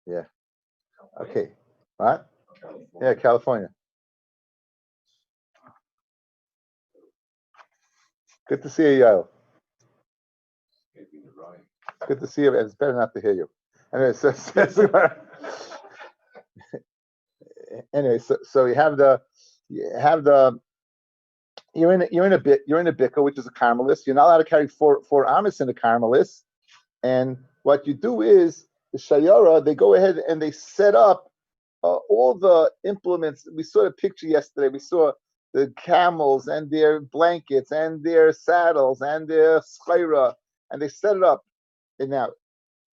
Yeah. Okay. What? Yeah, California. Good to see you, Yael. Good to see you. It's better not to hear you. Anyway, so you have the you're in a bicker, which is a caramelist. You're not allowed to carry four amis in a caramelist. And what you do is the shayara, they go ahead and they set up all the implements. We saw the picture yesterday. We saw the camels and their blankets and their saddles and their schaira, and they set it up. And now,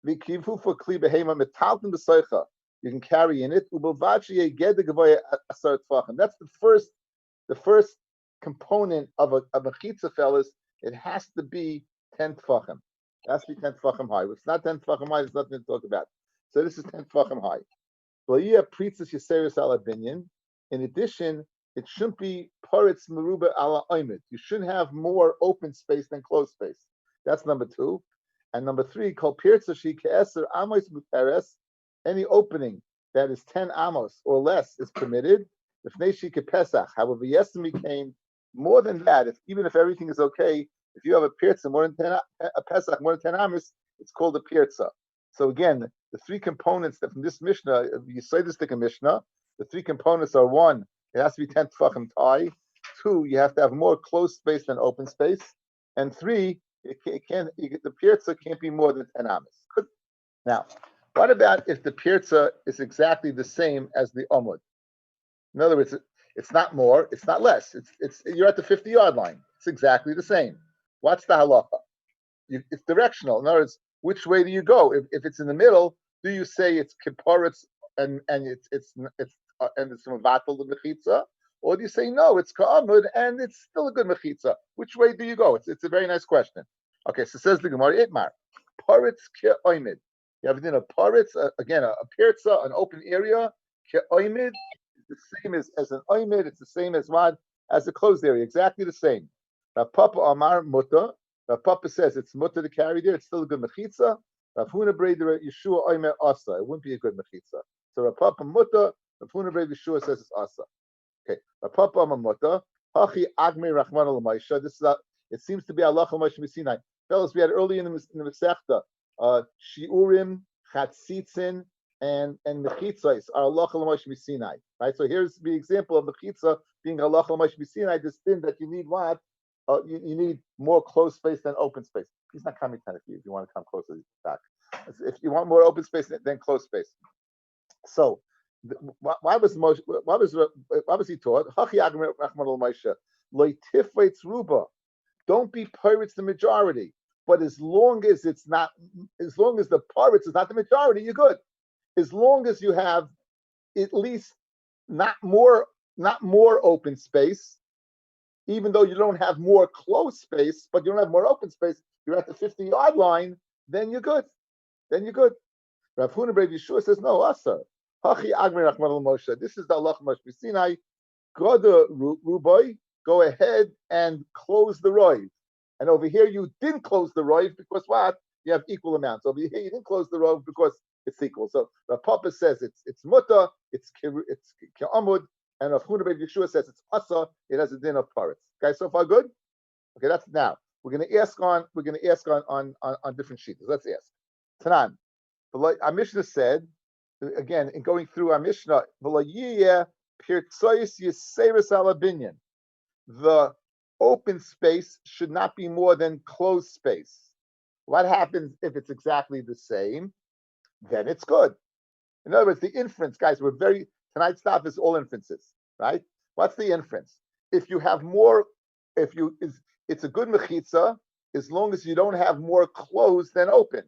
you can carry in it. That's the first component of a chitza, fellas. It has to be 10 tfachim. It has to be 10 tfachim high. If it's not 10 tfachim high, there's nothing to talk about. So this is 10 tfachim high. In addition, it shouldn't be paritz meruba ala oimid. You shouldn't have more open space than closed space. That's number two. And number three, kol pirtza shi ke'eser amos muteres. Any opening that is 10 amos or less is permitted. If neshi pesach, however, yesterday came more than that. Even if everything is okay, if you have a pirtza more than 10, a pesach more than 10 amos, it's called a pirtza. So again, the three components that from this Mishnah, you say this like a Mishnah, the three components are: one, it has to be 10 tefachim high; two, you have to have more closed space than open space; and three, the pirza can't be more than 10 amas. Good. Now, what about if the pirza is exactly the same as the omud? In other words, it's not more, it's not less. It's you're at the 50-yard line. It's exactly the same. What's the halacha? It's directional. In other words, which way do you go? If it's in the middle, do you say it's kiparitz and it's mevatel the mechitza, or do you say no, it's ka'amud and it's still a good mechitza? Which way do you go? It's a very nice question. Okay, so says the Gemara Itmar, paritz ke'oimid. You have a paritz again a pirza, an open area. Ke'oimid is the same as an oimid. It's the same as what? As a closed area, exactly the same. Now, Papa Amar Mutta. Rav Papa says it's mutter to carry there. It's still a good mechitza. Rav Huna Breder Yeshua Oimer Asa. It wouldn't be a good mechitza. So Rav Papa Mutter. Rav Huna Breder Yeshua says it's Asa. Okay. Rav Papa Amar Mutter. Hachi Agmei Rachman Al Maisha. This is it seems to be Allah Moshe Sinai. Fellas, we had early in the Masechta Shiurim, Chatzitzin, and mechitzas are Allah Moshe Sinai. Right. So here's the example of mechitza being Allah Moshe Sinai. This thing that you need what? You need more closed space than open space. He's not coming to you. If you want to come closer, back. If you want more open space than closed space. So, why was he taught? Don't be pirates the majority. But as long as the pirates is not the majority, you're good. As long as you have at least not more open space. Even though you don't have more closed space, but you don't have more open space, you're at the 50-yard line, then you're good. Rav Huna Brei Yeshua says, no, Asar. Hachi Agmei Rachman Al Moshe. This is the Allah Moshe Sinai. Go ahead and close the roiv. And over here, you didn't close the roiv because what? You have equal amounts. Over here, you didn't close the roiv because it's equal. So Rav Papa says it's muta, it's ke'amud, and Rav Huna Brei Yeshua says it's asa. It has a din of paritz. Okay, so far good. Okay, that's now. We're going to ask on different sheets. Let's ask. Tanan. Our Mishnah said again in going through our Mishnah, the open space should not be more than closed space. What happens if it's exactly the same? Then it's good. In other words, the inference, guys, tonight's stuff is all inferences, right? What's the inference? If you have more, it's a good mechitza as long as you don't have more closed than open.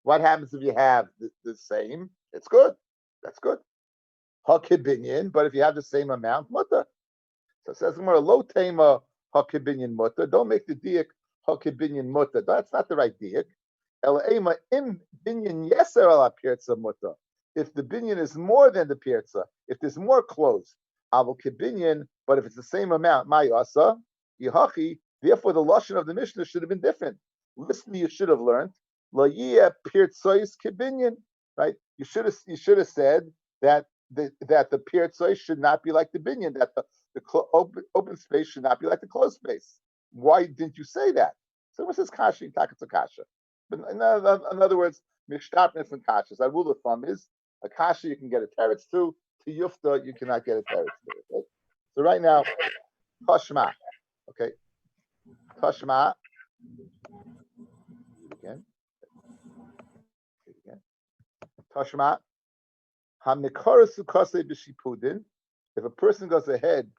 What happens if you have the same? It's good. That's good. Hakibinyan, but if you have the same amount, mutter. So it says more low tema hakibinyan mutter. Don't make the diak hakibinyan mutter. That's not the right diak. Elaima im binyan yeser ala pirza mutter. If the binyan is more than the pirza, if there's more closed, avol kibinyan, but if it's the same amount, mayasa yihachi. Therefore, the lashon of the Mishnah should have been different. Listen, you should have learned la yeh pirtzais kibinyan. right? You should have said that the pirtzoi should not be like the binyan, that the open space should not be like the closed space. Why didn't you say that? So it says kasha takatsu kasha. But in other words, mishtapness and kashas. Our rule of thumb is a kasha you can get a teretz to yufta you cannot get a teretz to. Okay? So right now, tashma, okay, tashma again, again, tashma. If a person goes ahead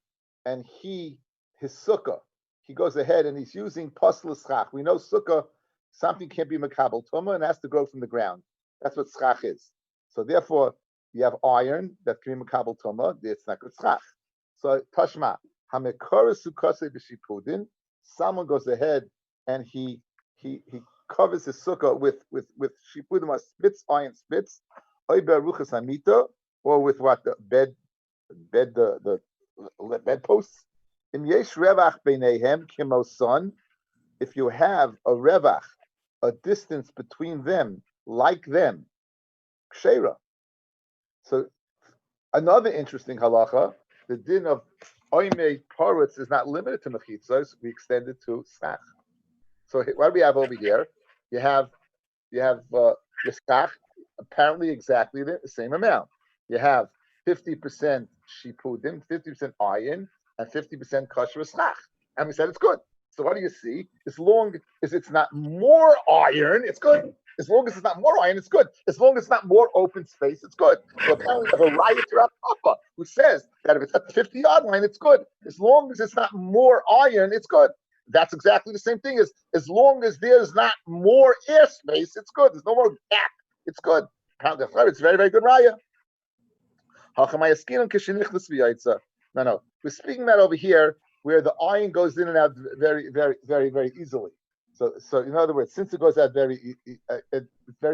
and his sukkah, he goes ahead and he's using pasl schach. We know sukkah, something can't be makabel tuma and has to grow from the ground. That's what schach is. So therefore, you have iron that can be makabel tuma. It's not good schach. So tashma hamekara. Someone goes ahead and he covers his sukkah with shipudim, spits, iron spits, or with what the bed the bedposts. In yesh revach beinehem kimoson, if you have a revach, a distance between them, like them, kshera. So another interesting halacha, the din of oimei paritz is not limited to mechitzos. We extend it to skach. So what do we have over here? You have your skach, apparently exactly the same amount. You have 50% shipudim, 50% iron, and 50% kosher schach. And we said it's good. So what do you see? As long as it's not more iron, it's good. As long as it's not more iron, it's good. As long as it's not more open space, it's good. So apparently we have a riot to Papa who says that if it's at the 50-yard line, it's good. As long as it's not more iron, it's good. That's exactly the same thing as long as there's not more airspace, it's good. There's no more gap. It's good. It's very, very good raya. No. We're speaking about over here where the iron goes in and out very, very, very, very easily. So in other words, since it goes out very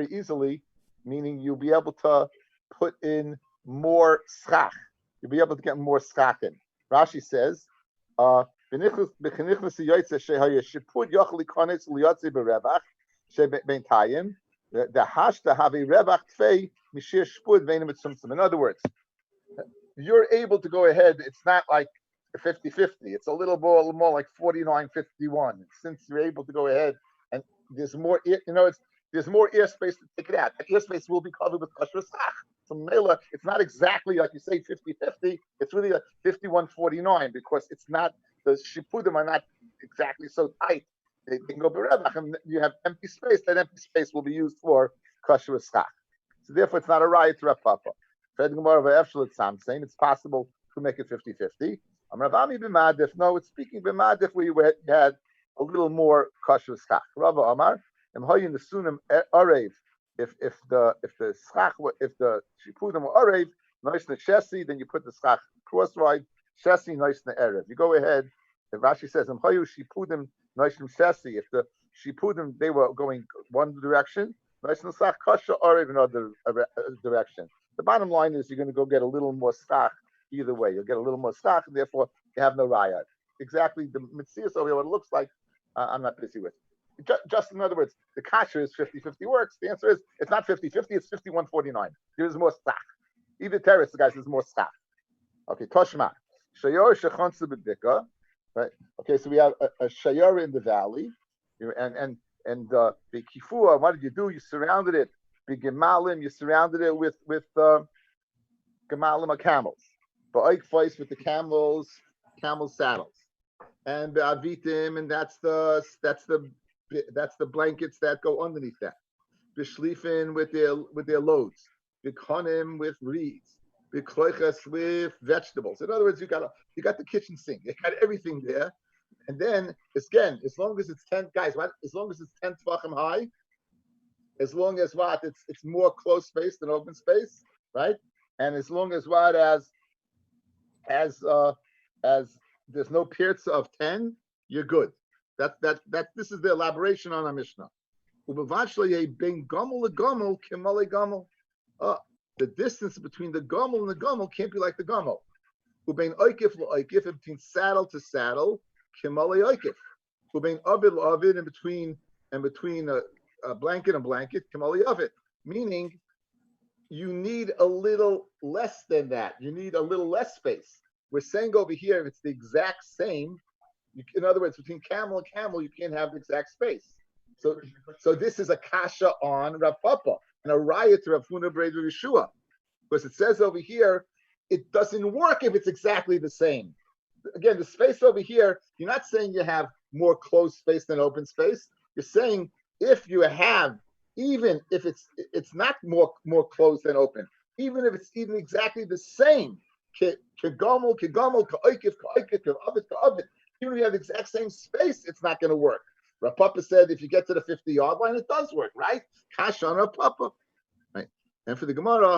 easily, meaning you'll be able to put in more schach. You'll be able to get more schach in. Rashi says, in other words, you're able to go ahead. It's not like 50-50. It's a little more like 49-51. Since you're able to go ahead and there's more, there's more airspace to take it out. That airspace will be covered with kosher schach. So Mela, it's not exactly like you say 50-50. It's really like 51-49 because it's not, the shipudim are not exactly so tight. They can go berevach and you have empty space. That empty space will be used for kosher schach. So therefore, it's not a riot to Rav Papa. Saying it's possible to make it 50-50. No, it's speaking b'madif where you had a little more kosher schach. Rava Amar, emhoyin the sunim arev. If the schach if the shipudim were arev, nice the shesi, then you put the schach crosswise. Shesi nice the erev. You go ahead. If Rashi says emhoyu shipudim nice shesi, if the shipudim they were going one direction, nice the schach kosher arev another direction. The bottom line is you're going to go get a little more schach either way. You'll get a little more schach, and therefore you have no rayat. Exactly the mitzvah over here, what it looks like, I'm not busy with. Just in other words, the kasher is 50-50 works. The answer is it's not 50-50, it's 51-49. There's more schach. Either terrorist, the guy says more schach. Okay, Toshma. Shayor shechonsu b'dika. Right? Okay, so we have a shayor in the valley, and the kifua, what did you do? You surrounded it. Gemalim, you surrounded it with gemalim or camels. But Oik with the camel saddles, and avitim, and that's the blankets that go underneath that. B'shlifin with their loads. B'konim with reeds. B'kloiches with vegetables. In other words, you got the kitchen sink. You got everything there. And then again, as long as it's 10 guys, what? As long as it's 10 tvachim high. As long as what it's more close space than open space, right? And as long as what as there's no pirza of 10, you're good. That this is the elaboration on our Mishnah. The distance between the gomel and the gomel can't be like the gomel. Between saddle to saddle, kimale oikif. And between a blanket and blanket, kamali of it. Meaning, you need a little less than that. You need a little less space. We're saying over here, if it's the exact same, in other words, between camel and camel, you can't have the exact space. So this is a kasha on Rav Papa and a riot to Rav Huna B'Rei Yeshua, because it says over here it doesn't work if it's exactly the same. Again, the space over here, you're not saying you have more closed space than open space. You're saying if you have, even if it's not more closed than open, even if it's even exactly the same, even if you have the exact same space, it's not going to work. Rav Papa said if you get to the 50-yard line, it does work, right? Kasha on Rav Papa. Right? And for the Gemara, no,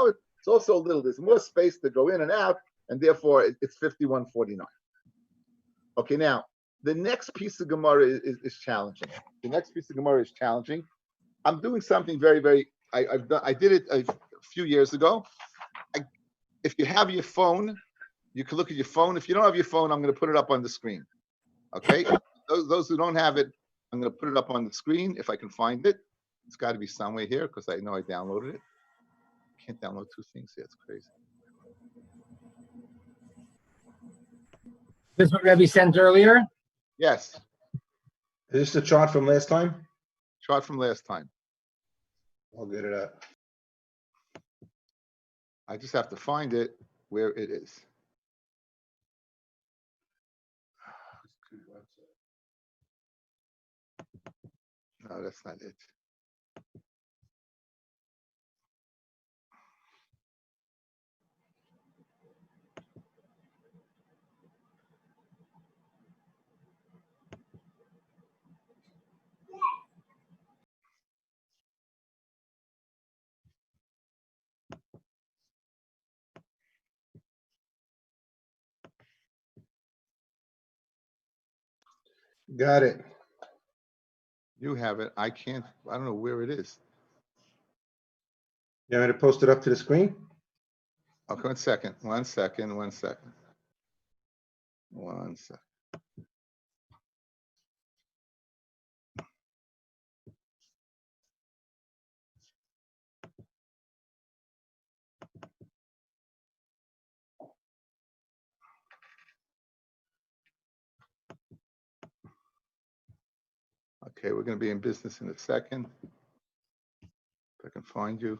it's also a little, there's more space to go in and out, and therefore it's 51.49. Okay, now, the next piece of Gemara is challenging. The next piece of Gemara is challenging. I'm doing something very, very, I did it a few years ago. If you have your phone, you can look at your phone. If you don't have your phone, I'm going to put it up on the screen. Okay? Those who don't have it, I'm going to put it up on the screen if I can find it. It's got to be somewhere here because I know I downloaded it. I can't download two things here. It's crazy. This is what Rabbi sent earlier? Yes. Is this the chart from last time? Chart from last time. I'll get it up. I just have to find it where it is. No, that's not it. Got it. You have it. I can't. I don't know where it is. You want me to post it up to the screen? Okay, one second. Okay, we're going to be in business in a second. If I can find you.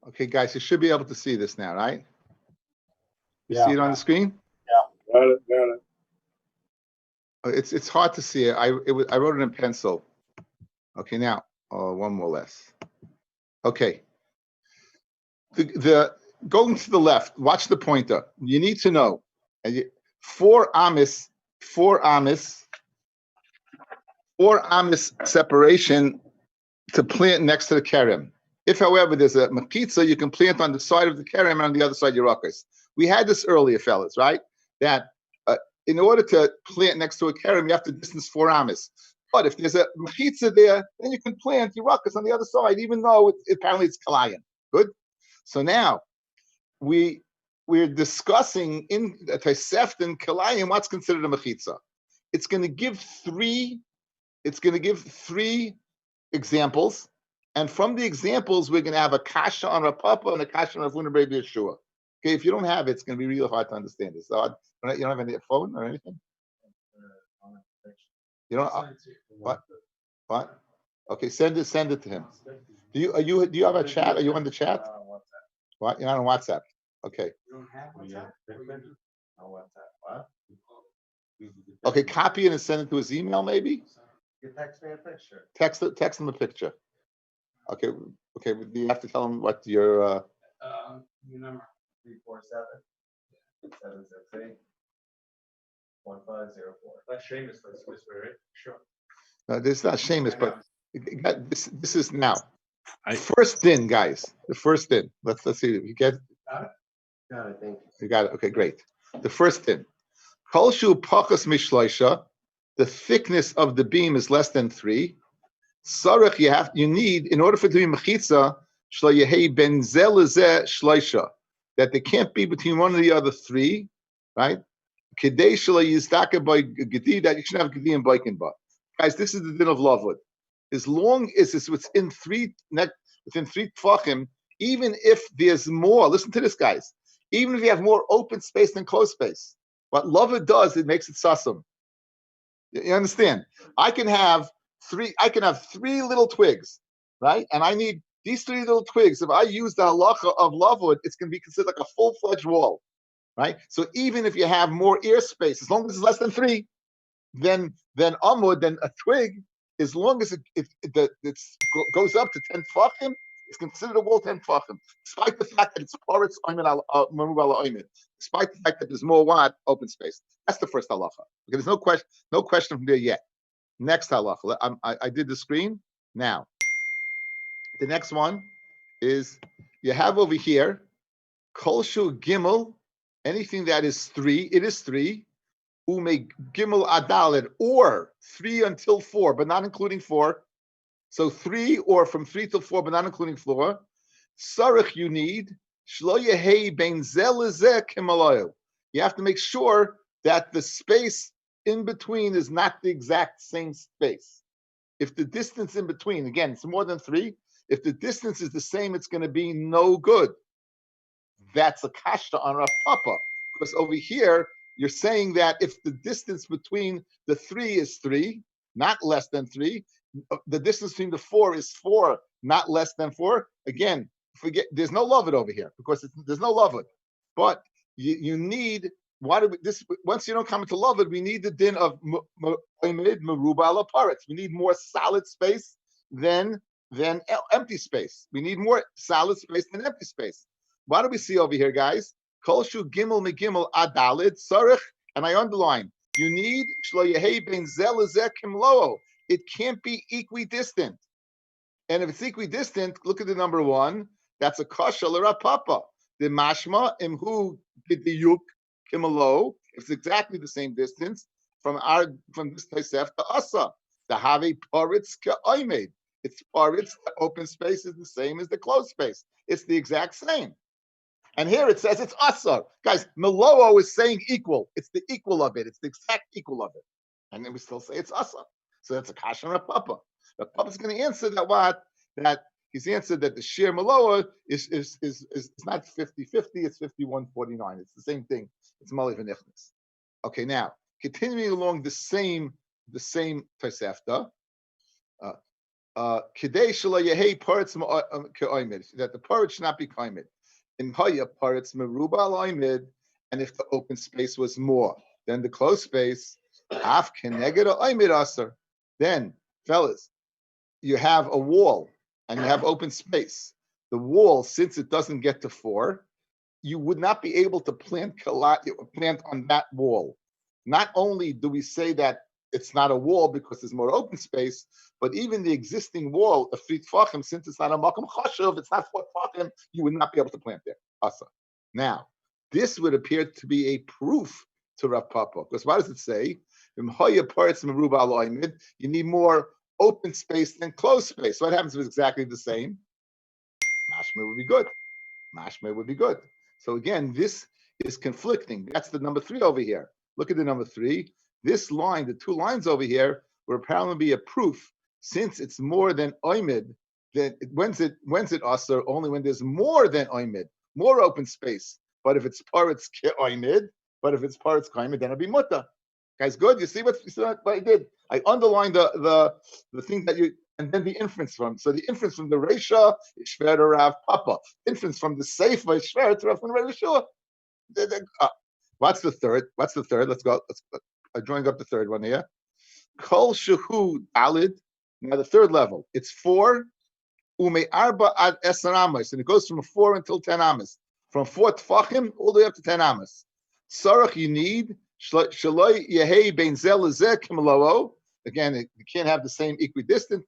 Okay, guys, you should be able to see this now, right? You see it on the screen? Yeah. Got it. It's hard to see it. I wrote it in pencil. Okay, now one more less. Okay. The going to the left. Watch the pointer. You need to know 4 amis separation to plant next to the kerem. If, however, there's a mechitza, you can plant on the side of the kerem and on the other side your ruckus. We had this earlier, fellas, right? That in order to plant next to a kerem, you have to distance 4 amis. But if there's a mechitza there, then you can plant your ruckus on the other side, even though apparently it's kalayan. Good? So now we're discussing in Tosefta and Kalayim what's considered a mechitza. It's going to give 3 examples, and from the examples we're going to have a kasha on Rav Papa and a kasha on Rav Huna B'Rei Yeshua. Okay, if you don't have it, it's going to be real hard to understand this. So you don't have any phone or anything. You don't. What? Okay, send it to him. Do you have a chat? Are you on the chat? What? You're not on WhatsApp. Okay. You don't have WhatsApp? No WhatsApp. What? Okay, copy it and send it to his email, maybe. You text me a picture. Text him a picture. Okay. Do you have to tell him what your number 347-768-1504. That's Seamus, this way, right? Sure. This is not Seamus, but this is now. First in, guys. The first in. Let's see. You get. Got it. Thank you. You got it. Okay, great. The first tin. Kol shu pachas mishloisha, the thickness of the beam is less than 3. Sarach, you need, in order for it to be mechitza, shlo yehei ben zeh lezeh shloisha, that they can't be between one of the other 3, right? Kedei shlo yizdaka by gedi, that you should have gedi and baikin ba. Guys, this is the din of lovewood. As long as it's within 3 tfachim, even if there's more, listen to this, guys. Even if you have more open space than closed space, what lovewood does, it makes it sasum. You understand? I can have 3 little twigs, right? And I need these 3 little twigs. If I use the halacha of lovewood, it's going to be considered like a full-fledged wall, right? So even if you have more air space, as long as it's less than 3, then amud, then a twig, as long as it goes up to 10 tfachim, it's considered a wall 10 tfachim, despite the fact that it's paritz oimed merub ala oimed, despite the fact that there's more open space. That's the first halacha. Okay, there's no question from there yet. Next halacha. I did the screen. Now, the next one is you have over here kol shu gimel, anything that is 3. It is 3. Ume gimel adalid, or 3 until 4, but not including 4. So 3 or from 3 till 4, but not including 4. Sarich, you need shlo yehei ben zeh lezeh kimalayu. You have to make sure that the space in between is not the exact same space. If the distance in between, again, it's more than 3. If the distance is the same, it's going to be no good. That's a kasha on Rav Papa, because over here you're saying that if the distance between the 3 is 3, not less than 3, the distance between the 4 is 4, not less than 4. Again, forget, there's no lovet over here because there's no lovet. But you need, once you don't come into lovet, we need the din of meruba ala paretz. We need more solid space than empty space. We need more solid space than empty space. What do we see over here, guys? Kol shu gimel megimel adalid sarich, and I underline. You need shlo yehei ben zeh lezeh kimlo'o. It can't be equidistant, and if it's equidistant, look at the number 1. That's a kasha l'Rav Papa. The mashma imhu b'diyuk kimlo. It's exactly the same distance from this Tosef to asa. The have paritz ka'oimed. It's paritz. The open space is the same as the closed space. It's the exact same. And here it says it's asa. Guys, Meloa is saying equal. It's the equal of it. It's the exact equal of it. And then we still say it's asa. So that's a kasha Rav Papa. Rav Papa's going to answer that he's answered that the sheer Meloa is not 50-50, it's 51-49. It's the same thing. It's Mali v'nichnas. Okay, now continuing along the same Tosefta. Kidei shelo yehei paritz ka'oimed, that the paritz should not be ka'oimed. In haya paritz meruba al-oimed, and if the open space was more than the closed space, af keneged al-oimed aser. Then, fellas, you have a wall and you have open space. The wall, since it doesn't get to 4, you would not be able to plant on that wall. Not only do we say that it's not a wall because there's more open space, but even the existing wall of 3 tfachim, since it's not a makom chashuv, it's not 4 tfachim, you would not be able to plant there. Asa. Now, this would appear to be a proof to Rav Papa, because what does it say? You need more open space than closed space. So what happens if it's exactly the same? Mashma would be good. Mashma would be good. So again, this is conflicting. That's the number 3 over here. Look at the number 3. This line, the 2 lines over here, will apparently be a proof, since it's more than oimed. Then when's it asur? Only when there's more than oimed, more open space. But if it's paritz oimed, but if it's paritz kaimed, then it'll be muta. Guys, good. You see what I did? I underlined the thing that you, and then the inference from. So the inference from the Reisha is shver to Rav Papa. Inference from the Seifa is shver to Rav Yeshua. What's the third? Let's go. I'm drawing up the third one here. Kol shehu dalid. Now the third level. It's 4. Ume arba ad eser amos, and it goes from 4 until 10 amos. From 4 tfachim all the way up to 10 amos. Sarach, you need shaloi yehei ben zeh lezeh kimlo'o. Again, you can't have the same equidistant.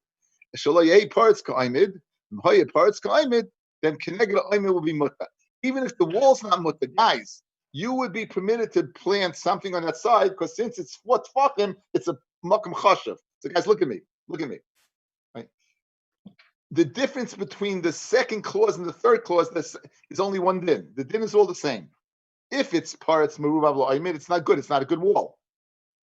Shaloi yehei paritz ka'oimed. Hoya paritz ka'oimed. Then keneged oimed will be muta. Even if the wall's not muta, guys, you would be permitted to plant something on that side because since it's 4 tfachim, it's a makom chashav. So guys, look at me. Right? The difference between the second clause and the third clause is only one din. The din is all the same. If it's paretz merubav la'omed, it's not good. It's not a good wall.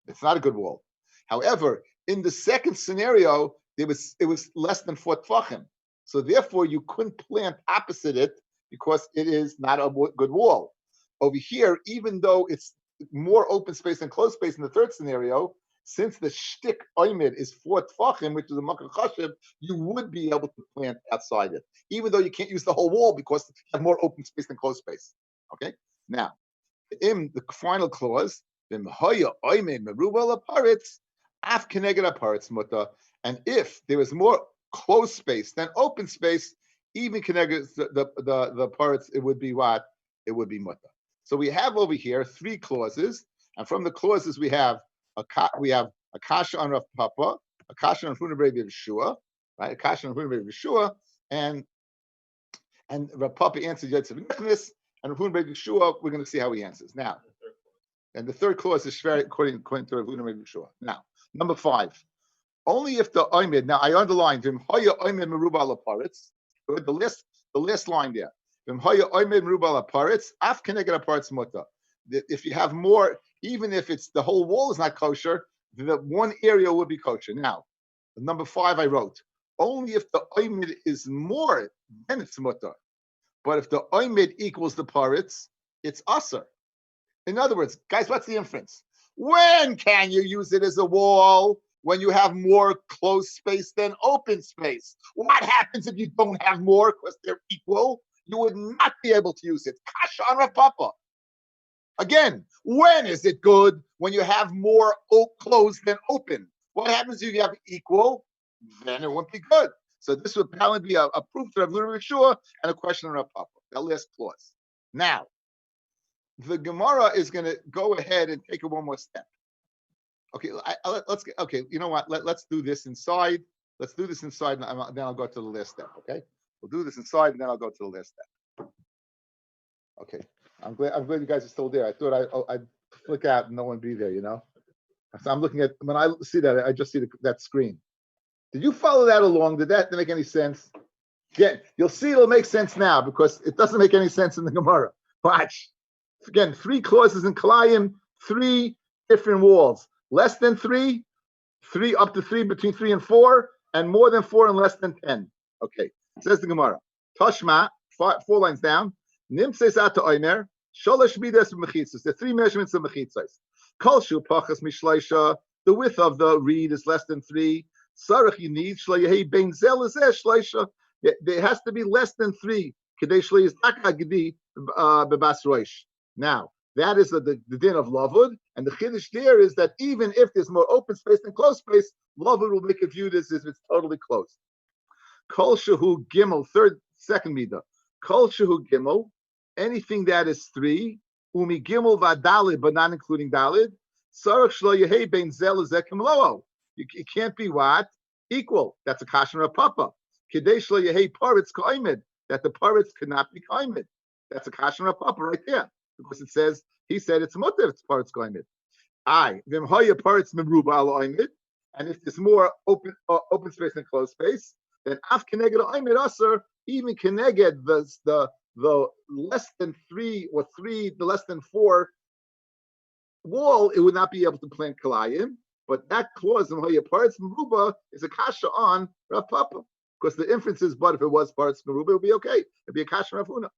It's not a good wall. However, in the second scenario, it was less than 4 tfachim. So therefore, you couldn't plant opposite it because it is not a good wall. Over here, even though it's more open space than closed space in the third scenario, since the shtick oimid is 4 tfachim, which is a makom chashiv, you would be able to plant outside it, even though you can't use the whole wall because you have more open space than closed space. Okay? Now, in the final clause, and if there is more closed space than open space, even connected the parts, it would be what? It would be muta. So we have over here 3 clauses, and from the clauses we have a kasha on Rav Papa, a kasha on Huna Rabbi Yeshua, right? A kasha on Huna Rabbi Yeshua, and Rav Papa answered Yotzev Nichnis, and Huna Rabbi Yeshua, we're going to see how he answers now. And the third clause is according to Rav Huna Rabbi Yeshua. Now, number 5. Only if the oimid. Now I underlined him. Haya oimid meruba laparitz. The last line there. Haya oimid meruba laparitz. Af keneged aparitz muta. If you have more, even if it's the whole wall is not kosher, the one area would be kosher. Now, number 5 I wrote. Only if the oimid is more, then it's muta. But if the oimid equals the paritz, it's aser. In other words, guys, what's the inference? When can you use it as a wall? When you have more closed space than open space. What happens if you don't have more because they're equal? You would not be able to use it. Kasha on Rav Papa. Again, when is it good? When you have more closed than open. What happens if you have equal? Then it wouldn't be good. So this would probably be a proof to Rav Yeshua and a question on Rav Papa. That last clause. Now, the Gemara is going to go ahead and take it one more step. Okay, let's get. Okay, you know what? Let's do this inside. Let's do this inside, and then I'll go to the last step. Okay, we'll do this inside, and then I'll go to the last step. Okay, I'm glad you guys are still there. I thought I'd flick out and no one be there. You know, so I'm looking at when I see that I just see that screen. Did you follow that along? Did that make any sense? Yeah, you'll see it'll make sense now because it doesn't make any sense in the Gemara. Watch. Again, 3 clauses in Kalayim, 3 different walls. Less than 3, 3 up to 3, between 3 and 4, and more than 4 and less than 10. Okay, says the Gemara. Toshma, 4 lines down. Nim says out to Omer, Sholosh midas mechitzas. The 3 measurements of mechitzas. Kolshu pachas mishleisha. The width of the reed is less than 3. Sarach you need shleihei bein zel shleisha. There has to be less than 3. Kedei shleis akagdi bebas roish. Now, that is the din of lavud, and the chiddush there is that even if there's more open space than closed space, lavud will make it viewed as if it's totally closed. Kol shehu gimel, second midah. Kol shehu gimel, anything that is 3, umi gimel vadalid, but not including dalid. Sarach shlo yehei bein zel zekim lo'o. It can't be what? Equal. That's a kashan of papa. Kedei shlo yehei paritz kaimed, that the paritz cannot be kaimed. That's a kashan of papa right there. Because it says, he said it's mutter, it's parts going in. Vimhoya parts meruba al oimid, and if there's more open space than closed space, then af keneged oimid aser, even keneged the less than 3 or 3, the less than 4 wall, it would not be able to plant kalayim. But that clause vimhoya parts meruba is a kasha on Rav Papa, because the inference is, but if it was parts meruba, it would be okay. It'd be a kasha Rav Huna.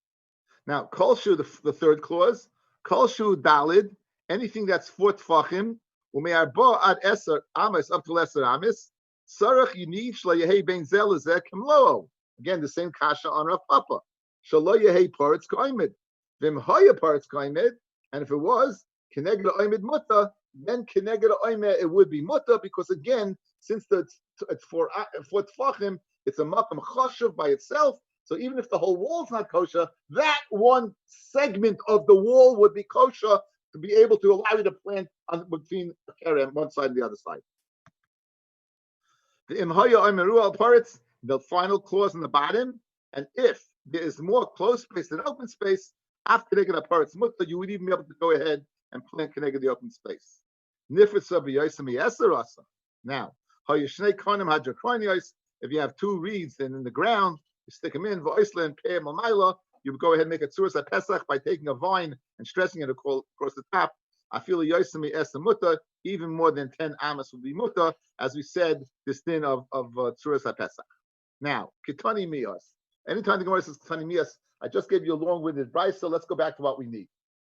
Now, kolshu, the third clause, kolshu dalid, anything that's 4 tfachim, ume'arba ad eser amis, up to lesser amis, sarach yiniv shlo yehei bein zel lezeh kimlo. Again, the same kasha on Rav Papa. Shlo yehei paritz kaimed. Vim haya paritz kaimed, and if it was, keneged oimid muta, then keneged oimid, it would be muta, because again, since it's 4 tfachim, it's a makom chashuv by itself. So even if the whole wall is not kosher, that one segment of the wall would be kosher to be able to allow you to plant between one side and the other side. The imhaya omeru al paritz, the final clause in the bottom, and if there is more closed space than open space, After they get a parts mutta, you would even be able to go ahead and plant connected the open space. Nifitza b'yosem yeser asa. Now, if you have two reeds and in the ground, you stick them in, you go ahead and make a tzuras pesach by taking a vine and stressing it across the top. I feel a yosemi esa muta, even more than 10 amas would be muta, as we said, this din of tzuras pesach. Now, kitani miyas. Anytime the Gemara says kitani miyas, I just gave you a long-winded brisa, so let's go back to what we need.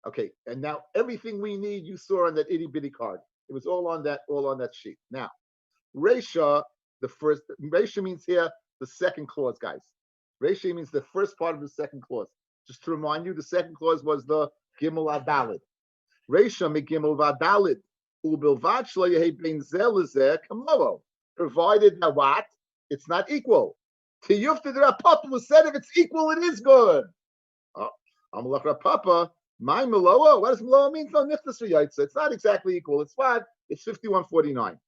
Okay, and now everything we need you saw on that itty bitty card. It was all on that sheet. Now, Reisha, Reisha means here the second clause, guys. Reisha means the first part of the second clause. Just to remind you, the second clause was the Gimel Adalid. Reisha me Gimel Vadalid. Ubilvad shlo yehi bein zel lezeh kamolo. Provided that what? It's not equal. Tiyufta de Papa was said if it's equal, it is good. Amalach Papa. My Meloa, what does Meloa mean? No, nichtas v'yaitza. It's not exactly equal. It's what? It's 51.49.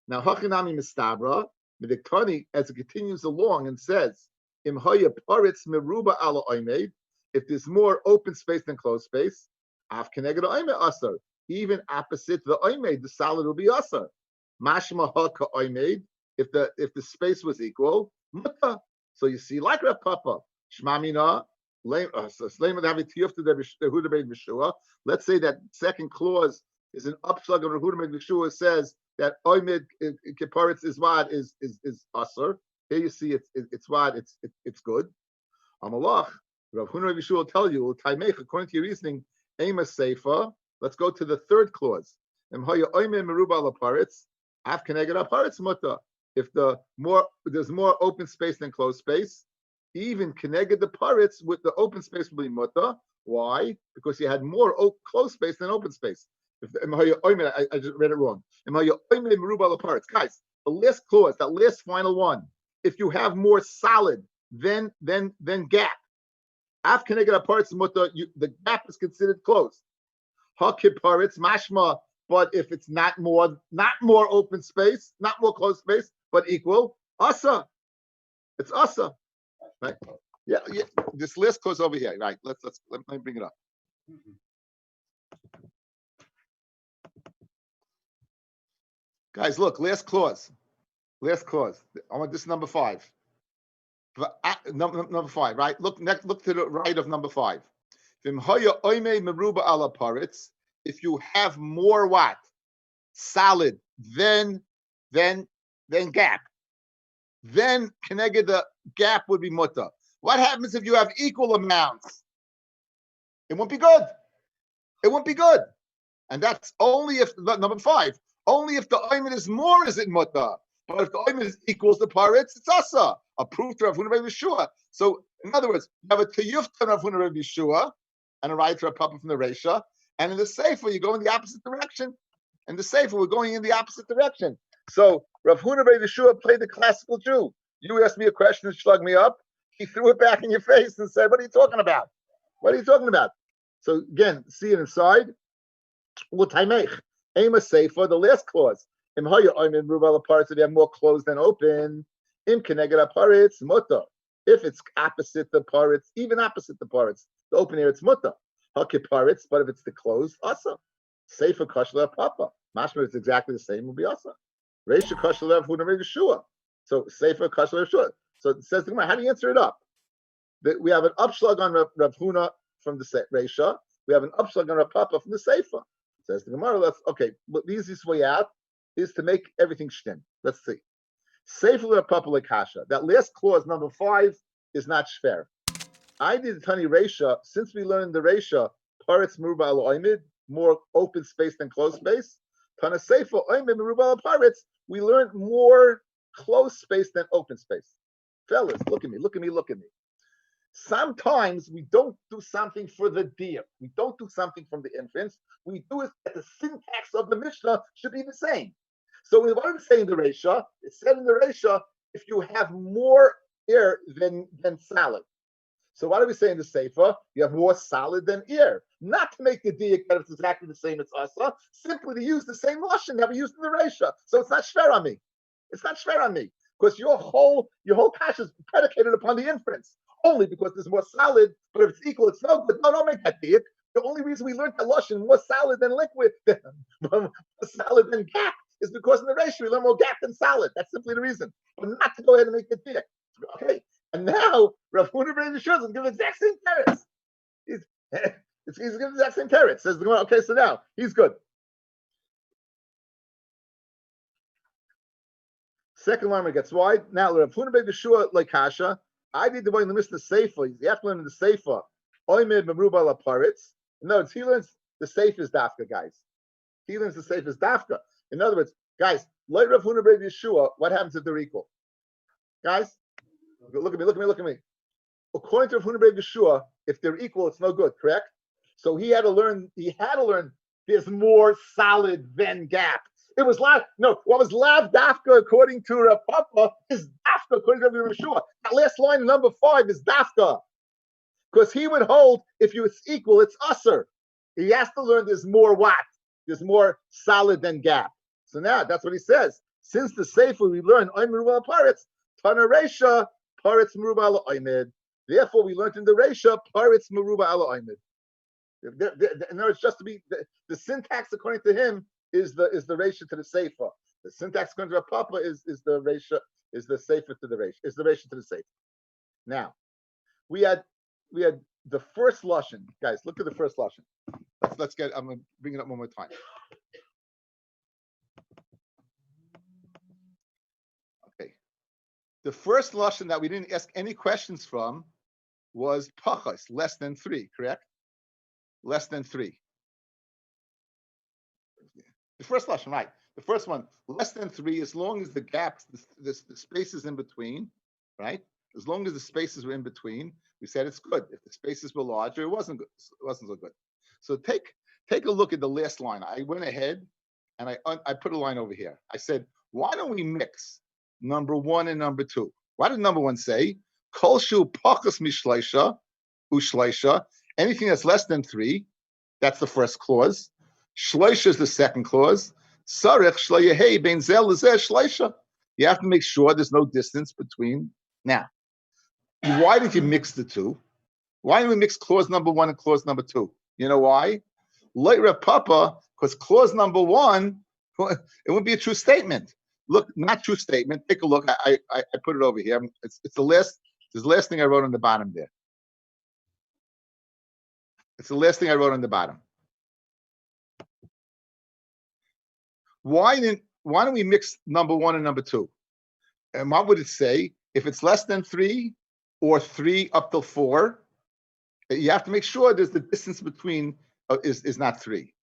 Now, Hachinami Mistabra, Midiktani, as it continues along and says, Im haya paritz meruba ala oimed, if there's more open space than closed space, af keneged oimed asar. Even opposite the oimed, the solid will be asar. Mashma haka oimed, if the space was equal, muta. So you see, like Rav Papa, Shmamina. Let's say that second clause is an upslug of Rehuda Yeshua says that Oimid Kiparitz is what is Asr. Here you see it's what it's good. Amalach Rav Huna Yeshua will tell you according to your reasoning Ema Seifa. Let's go to the third clause. If there's more open space than closed space. Even connected the parrots with the open space will be muta. Why? Because you had more closed space than open space. I just read it wrong. Guys, the last clause, that last final one. If you have more solid than gap, af connected parrots muta, the gap is considered closed. Hakib parrots mashma, but if it's not more open space, not more closed space, but equal, asa. It's asa. Right? Yeah. This list goes over here. Right. Let me bring it up. Guys, look. Last clause. I want this number 5. Number 5. Right. Look to the right of number 5. If you have more what? Solid than gap. Then connected the gap would be muta. What happens if you have equal amounts? It won't be good. And that's only if number 5. Only if the oimen is more is it muta. But if the oimen equals the parrots, it's asa. Approved to Rav Huna Yeshua. So in other words, you have a tiyufta Rav Huna Yeshua and a right to a papa from the Reisha. And in the Sefer, you go in the opposite direction. In the Sefer, we're going in the opposite direction. So Rav Huna Yeshua played the classical Jew. You asked me a question and slugged me up. He threw it back in your face and said, "What are you talking about? So again, see it inside. Ema Sefer, the last clause. If you have more closed than open, im keneged aparitz muta. If it's opposite the parrots, even opposite the parrots, the open air it's muta. Hakiparitz, but if it's the closed, asa. Sefer kashla papa. Mashma is exactly the same. Will be asa. Reisha kashla Huna Yeshua. So Sefer kashla Yeshua. So it says, how do you answer it up? That we have an upslug on Rav Huna from the Reisha. We have an upslug on Rav Papa from the Sefer. Says the Gemara. But the easiest way out is to make everything shtin. Let's see. Sefer Rav Papa lekasha. That last clause, number 5, is not shver. I did Tani Reisha. Since we learned the Reisha, paretz meruba al oimid, more open space than closed space. Tana Sefer oimid meruba al paretz. We learned more closed space than open space. Fellas, look at me. Sometimes we don't do something for the deer. We don't do something from the infants. We do it that the syntax of the Mishnah should be the same. So what I'm saying in the Reisha, it said in the Reisha, if you have more air than solid. So what do we say in the Sefer? You have more solid than air. Not to make the diak that it's exactly the same as Asa, simply to use the same lashon that we used in the Reisha. So it's not shver on me. Because your whole kasha is predicated upon the inference. only because there's more solid, but if it's equal, it's no good. No, don't make that diak. The only reason we learned that lashon more solid than liquid, more solid than gap, is because in the ratio we learn more gap than solid. That's simply the reason. But not to go ahead and make the diak. Okay. And now Rav Huna ben Yeshua is giving the exact same teretz. He's giving the exact same teretz. Says the Gemara, okay, so now he's good. Second line gets wide. Now Rav Huna ben Yeshua like Kasha. I did the way in the Mishnah Seifa. You have to learn in the Seifa. Oimid Memruba la Paritz. In other words, he learns the safest dafka, guys. He learns the safest dafka. In other words, guys, like Rav Huna ben Yeshua, what happens if they're equal? Guys, look at me. According to Rav Huna ben Yeshua, if they're equal, it's no good, correct? So he had to learn there's more solid than gap. It was what was lav dafka according to Rav Papa is dafka according to Rav Yeshua. That last line, number 5, is dafka. Because he would hold if it's equal, it's usser. He has to learn there's more what? There's more solid than gap. So now that's what he says. Since the Sefer we learn Oim Meruba Paritz, Tana Reisha, Paritz Meruba Ala Oimid. Therefore, we learned in the Reisha, Paritz Meruba Ala Oimid. In other words, just to be the syntax according to him is the Reisha to the Sefer. The syntax according to Rav Papa is the Reisha, is the Sefer to the Reisha, is the Reisha to the Sefer. Now, we had the first lashon, guys. Look at the first lashon. Let's get. I'm gonna bring it up one more time. Okay, the first lashon that we didn't ask any questions from was pachas, less than 3. Correct? Less than 3. The first lashon, right? The first one, less than 3, as long as the gaps, the spaces in between, right? As long as the spaces were in between, we said it's good. If the spaces were larger, it wasn't good. It wasn't so good. So take a look at the last line. I went ahead and I put a line over here. I said, why don't we mix number 1 and number 2? Why did number 1 say, Kol shu pachas mishleisha ushleisha? Anything that's less than 3, that's the first clause. Shleisha is the second clause. Sarech shleihei bein zel lezeh shleisha. You have to make sure there's no distance between. Now, why did you mix the 2? Why didn't we mix clause number 1 and clause number 2? You know why? Like Rav Papa, because clause number 1, it wouldn't be a true statement. Look, not true statement. Take a look. I put it over here. It's the last. It's the last thing I wrote on the bottom there. It's the last thing I wrote on the bottom. Why don't we mix number 1 and number 2? And what would it say? If it's less than 3 or 3 up to 4, you have to make sure there's the distance between is not 3.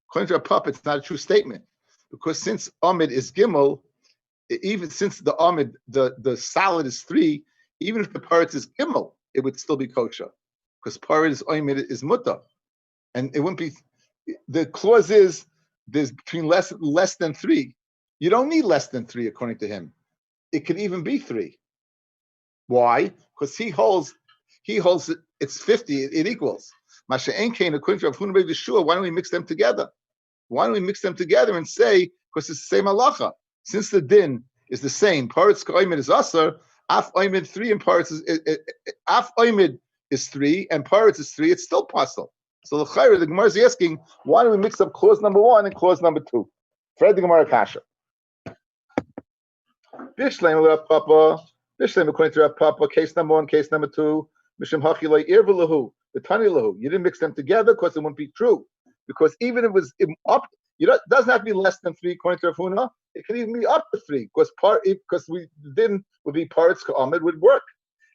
According to a puppet, it's not a true statement, because since Amid is Gimel, even since the Amid, the solid is 3, even if the Paritz is Gimel, it would still be kosher, because Paritz Amid is Mutta, and it wouldn't be. The clause is there's between less than 3. You don't need less than 3 according to him. It could even be 3. Why? Because he holds it's 50. It equals. Masha Enkain, according to Rav Huna ben Yeshua, why don't we mix them together? Why don't we mix them together and say, because it's the same halacha. Since the din is the same, Paritz Ka'imid is Asar, Af Oimid 3 and Paritz is Af Oimid is 3 and Paritz is 3, it's still possible. So the Gemara is asking, why don't we mix up clause number 1 and clause number 2? Fred the Gemara Kasha. Bishleim Rav Papa, Bishleim according to Rav Papa, case number 1, case number 2, Mishim Hachilei Irvalahu, the Tani Lahu. You didn't mix them together because it wouldn't be true. Because even if it was up, it doesn't have to be less than 3 according to Rav Huna. It can even be up to 3 because we didn't would be Paritz Ka'amid would work.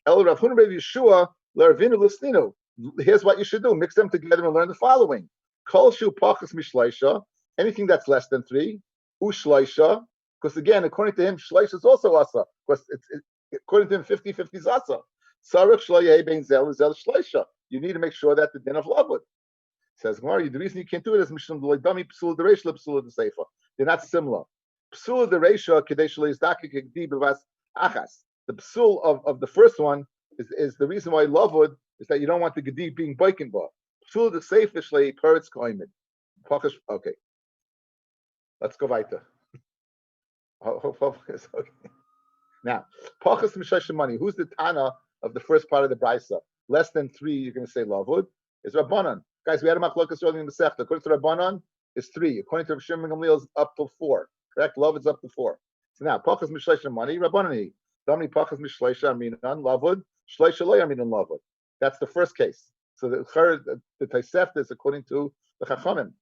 El Rav Huna ben Yeshua L'Eruvin L'Sninu. Here's what you should do: mix them together and learn the following: Kol shu pachas mishleisha. Anything that's less than 3, ushleisha. Because again, according to him, shleisha is also asa. Because according to him, 50-50 is asa. Sarech shleihei bein zel shleisha. You need to make sure that the din of love would. Says Gemara, the reason you can't do it is mishum dami psula dereisha psula deseifa. They're not similar. Psula dereisha kadesh leizdaki kegdi bevas achas. The psul of the first one is the reason why love would is that you don't want the gedi being biking bar. Psula deseifa shlei peretz koimid. Okay, let's go weiter. Okay. Now, pachas mishashem money. Who's the Tana of the first part of the brisa. Less than 3, you're going to say lavud. Is Rabbanan. Guys, we had a machlokas earlier in the Masechta. According to Rabbanan, is 3. According to Rav Shimon Gamliel, is up to 4. Correct? Love is up to 4. So now, pachas mishleisha money, Rabbanani. Domini pachas mishleisha aminan lavud. Shleisha loy aminan lavud. That's the first case. So the Tosefta is according to the Chachamim.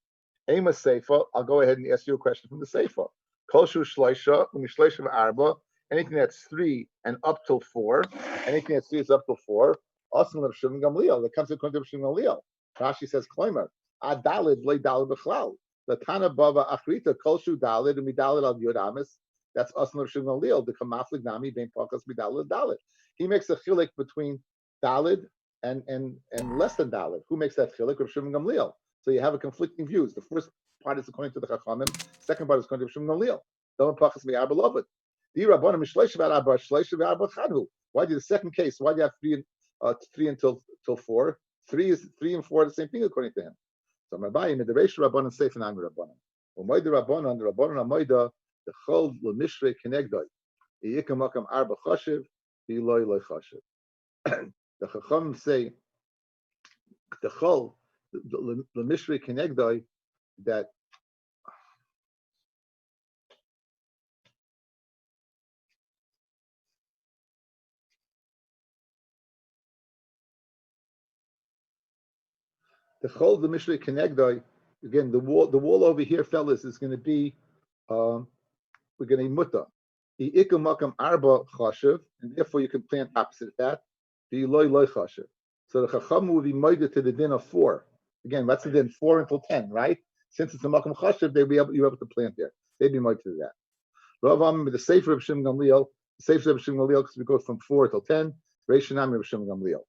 Ema Seifa, I'll go ahead and ask you a question from the Seifa. Kolshu Shleisha, Umishleisha Arba, anything that's 3 and up till 4, anything that's 3 is up till 4, Asman of Shimon Gamliel, that comes according to Shimon Gamliel. Rashi says, Kloimer, Adalid, Lay Dalid Bechlal. The Tana Bava Achrita, Kolshu Dalid, and Midalid al Yud Amis, that's Asman of Shimon Gamliel, the Kamaflik Nami, Bein Pakas Midalid Dalid. He makes a chilik between Dalid and less than Dalid. Who makes that chilik? Of Shimon Gamliel. So you have a conflicting views. The first part is according to the Chachamim. Second part is according to Shimon Gamliel. Don't pachas me arba loved. Why do the second case? Why do you have 3 until 4? 3 and 4 are the same thing according to him. So Rabbi made the Reish Rabbanan safe and Amir Rabbanan. Umayda Rabbanan, the Rabbanan Amayda, the Chol Lemishre Kenegdoi. Yikamakam Arba Chashiv, Eloi Loi Chashiv. The Chachamim say the Chol the Mishri Kenegdoi that the Chol the Mishri Kenegdoi, again the wall over here, fellas, is going to be we're going to muta. Makam arba chashiv, and therefore you can plant opposite of that. The loy loy chashiv. So the chacham will be moided to the din of 4. Again, that's the din 4 until 10, right? Since it's a makam chashiv, you're able to plant there. They'd be moided to that. Rav with the Sefer of Shimon Gamliel, because we go from 4 till 10. Reishanami of Shimon Gamliel.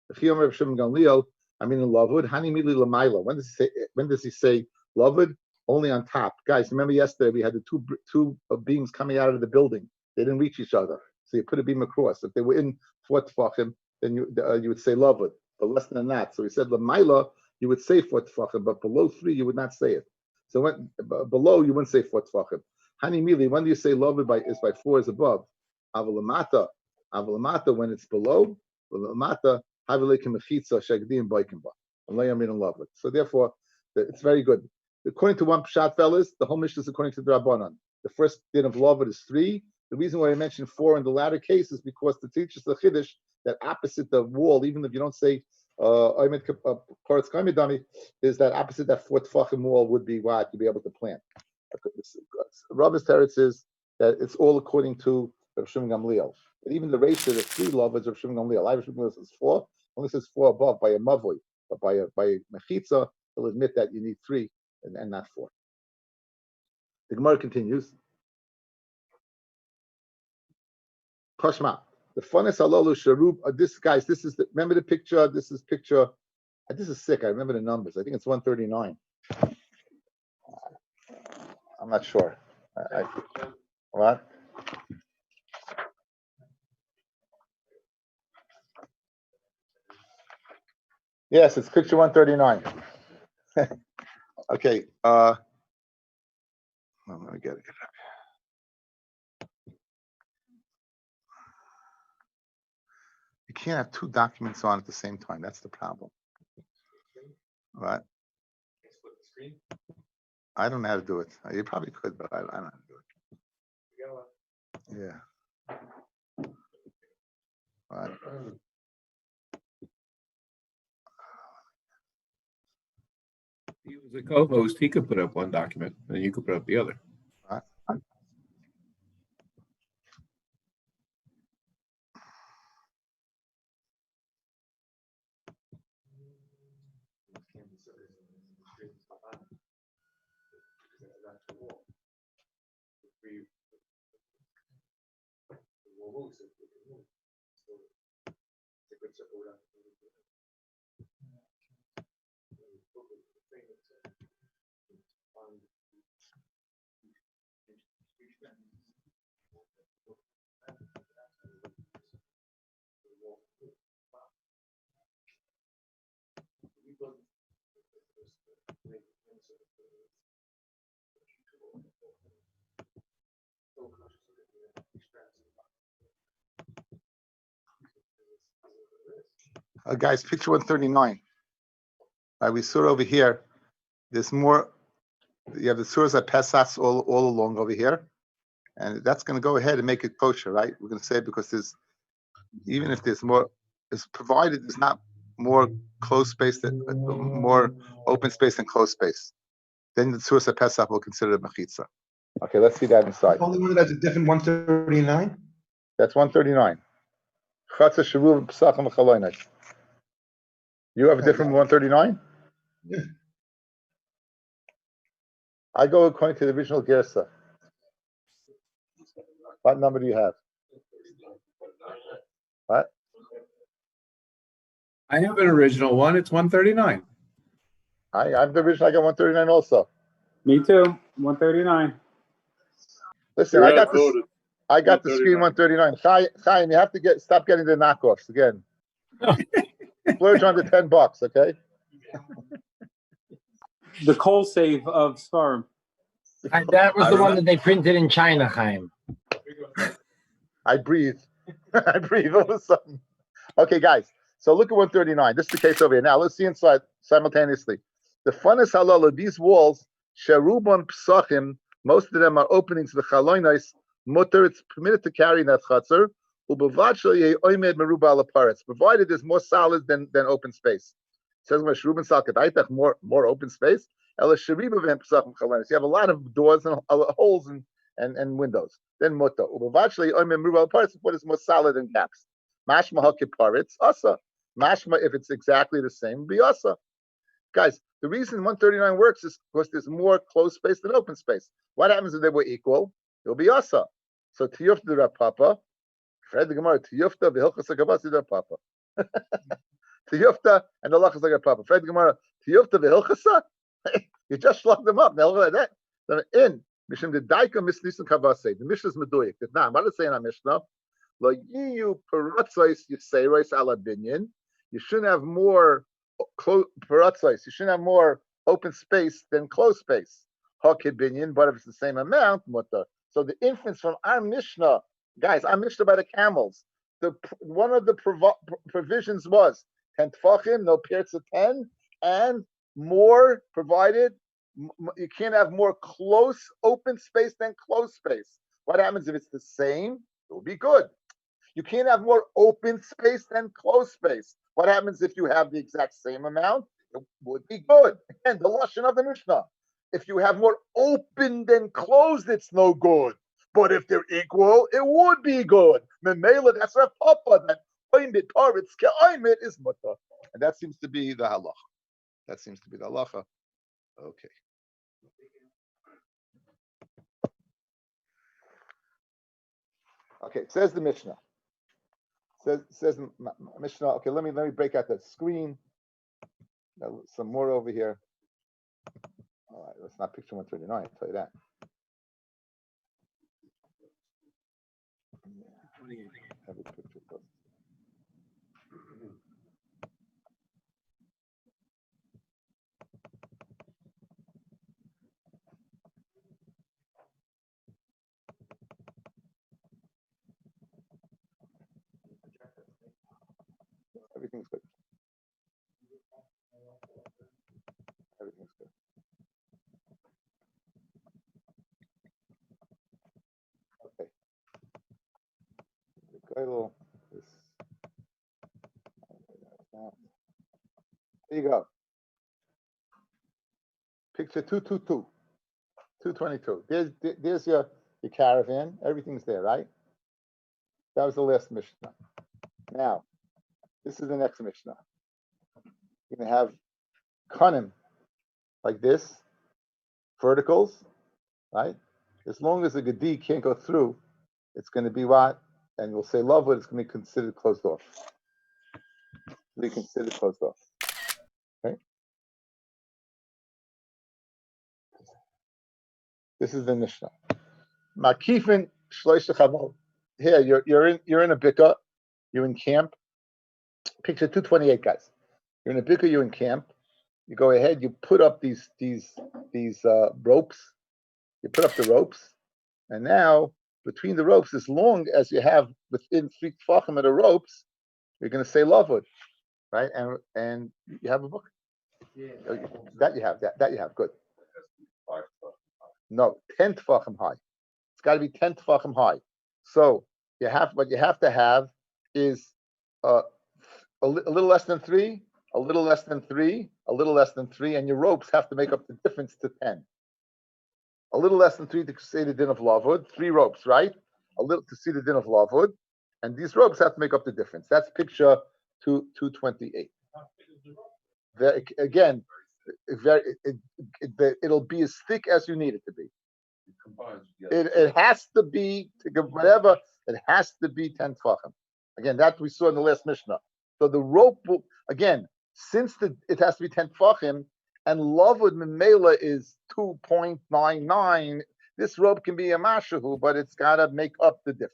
The Chiyom of Shimon Gamliel, I mean in Lavud, Hani Mili Lamaila. When does he say Lavud? Only on top. Guys, remember yesterday we had the two beams coming out of the building. They didn't reach each other. So you put a beam across. If they were in 4 tefachim, then you would say Lavud. But less than that. So he said Lamaila, you would say 4 tefachim, but below 3 you would not say it. So when below you wouldn't say 4 tefachim. Hani Mili, when do you say Lavud by 4 is above? Avalamata when it's below, Avalamata Havilikim Shagdim Baikimba. So therefore, it's very good. According to one pshat, fellas, the whole mission is according to the Rabbanan. The first din of Lavud is 3. The reason why I mentioned 4 in the latter case is because the teaches the Chiddush that opposite the wall, even if you don't say Koretz Kaimidami, is that opposite that 4 tefachim wall would be what you'd be able to plant. Rabbi's teretz is that it's all according to Rav Shimon Gamliel. And even the ratio, the 3 Lavuds of Rav Shimon Gamliel. Rav Shimon Gamliel says 4, only says 4 above by a mavoi, but by mechitza, he'll admit that you need 3 and not 4. The Gemara continues. Kashma, the funnest halolu sharub. This guys, this is remember the picture. This is picture. This is sick. I remember the numbers. I think it's 139. I'm not sure. What? Yes, it's picture 139. Okay. I'm gonna get it. You can't have 2 documents on at the same time. That's the problem. Right? I don't know how to do it. You probably could, but I don't know how to do it. Yeah. Right. He was a co-host. He could put up one document, and you could put up the other. Right. Guys, picture 139. We saw over here. There's more. You have the surahs at Pesach all along over here, and that's going to go ahead and make it kosher, right? We're going to say because there's even if there's more, it's provided there's not more closed space than more open space than closed space. Then the surahs at Pesach will consider it mechitza. Okay, let's see that inside. The only one that's a different 139. That's 139. Chatzah Shavuv Pesachim Chaloinai. You have a different 139? Yeah. I go according to the original Gersa. What number do you have? What? I have an original one. It's 139. I'm the original. I got 139 also. Me too. 139. Listen, I got this. I got the screen 139. Chaim, you have to stop getting the knockoffs again. Splurge on the $10, okay? The coal save of Sfarm. That was the one that they printed in China, Chaim. I breathe. I breathe all of a sudden. Okay, guys. So look at 139. This is the case over here. Now let's see inside simultaneously. The funnest halal of these walls, sherubon psachim, most of them are openings to the chaloinais. Mutter, it's permitted to carry in that chatzar. Provided there's more solid than open space. It says more open space. You have a lot of doors and holes and windows. Then mutter. What is more solid than gaps? Mashma hakiparitz asa. Mashma, if it's exactly the same, be asa. Guys, the reason 139 works is because there's more closed space than open space. What happens if they were equal? It'll be asa. So tiyufta the Rav Papa. Fred the Gemara tiyufta v'hilchas hakavasi the Papa. Tiyufta and the lachas like a Papa. Fred the Gemara tiyufta v'hilchasa. You just slug them up. Now look at that. In mishim the daika misnisan kavase. The Mishnah is meduik. Now, what does it say in our Mishnah? Lo yiyu paratzos yiseros ala binyan. You shouldn't have more paratzos. You shouldn't have more open space than closed space. Hakid binyan, but if it's the same amount, mutter. So the inference from our Mishnah, guys, our Mishnah by the camels. One of the provisions was 10 tfachim, no pierce of 10, and more provided. You can't have more close open space than closed space. What happens if it's the same? It will be good. You can't have more open space than closed space. What happens if you have the exact same amount? It would be good. Again, the lashon of the Mishnah. If you have more open than closed, it's no good. But if they're equal, it would be good. Memela, that's Rav Papa. That oimit paritz ke'oimit is mutter. And that seems to be the halacha. That seems to be the halacha. Okay. Okay, says the Mishnah. Says Mishnah. Okay, let me break out the screen. Some more over here. All right, let's not picture 139. I'll tell you that. Have a picture first. Everything's good. Everything's good. Okay. There you go. Picture 222. 222. There's your caravan. Everything's there, right? That was the last Mishnah. Now, this is the next Mishnah. You're going to have kanim like this, verticals, right? As long as the gedi can't go through, it's going to be what? And we'll say love, but it's going to be considered closed off. Be considered closed off. Okay? This is the Mishnah. Makifin shloisha chavol. Here, you're in a bika, you're in camp. Picture 228, guys. You're in a bika, you're in camp. You go ahead, you put up these ropes. You put up the ropes, and now between the ropes, as long as you have within 3 tefachim of the ropes, You're going to say lavud, right? And you have a book. That you have. That you have. Good. No, 10 tefachim high. It's got to be 10 tefachim high. So what you have to have is a little less than 3, a little less than 3, a little less than 3, and your ropes have to make up the difference to 10. A little less than 3 to say the din of lavud, 3 ropes, right? A little to see the din of lavud, and these ropes have to make up the difference. That's picture 228. Again, it'll be as thick as you need it to be. It has to be whatever. It has to be 10 tefachim. Again, that we saw in the last Mishnah. So the rope will, again, since it has to be 10 tefachim, and lavud memela is 2.99. This rope can be a mashahu, but it's got to make up the difference.